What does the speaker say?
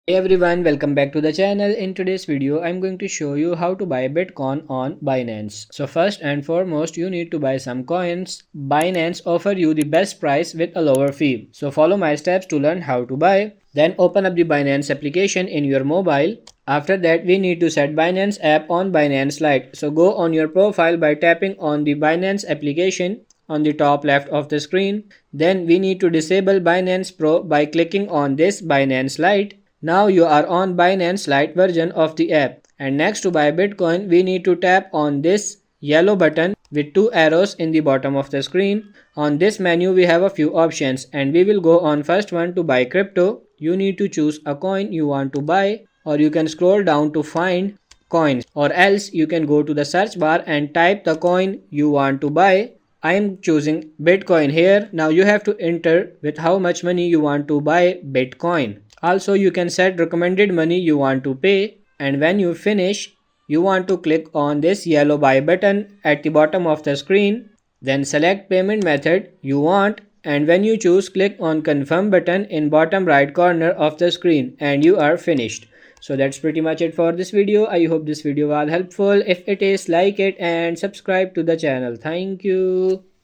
Hey everyone, welcome back to the channel. In today's video, I'm going to show you how to buy Bitcoin on Binance. So first and foremost, you need to buy some coins. Binance offer you the best price with a lower fee. So follow my steps to learn how to buy. Then open up the Binance application in your mobile. After that, we need to set Binance app on Binance Lite. So go on your profile by tapping on the Binance application on the top left of the screen. Then we need to disable Binance Pro by clicking on this Binance Lite. Now you are on Binance Lite version of the app, and next to buy Bitcoin we need to tap on this yellow button with two arrows in the bottom of the screen. On this menu we have a few options and we will go on first one to buy crypto. You need to choose a coin you want to buy, or you can scroll down to find coins, or else you can go to the search bar and type the coin you want to buy. I am choosing Bitcoin here. Now you have to enter with how much money you want to buy Bitcoin. Also, you can set recommended money you want to pay, and when you finish, you want to click on this yellow buy button at the bottom of the screen. Then select payment method you want, and when you choose, click on confirm button in bottom right corner of the screen and you are finished. So that's pretty much it for this video. I hope this video was helpful. If it is, like it and subscribe to the channel. Thank you.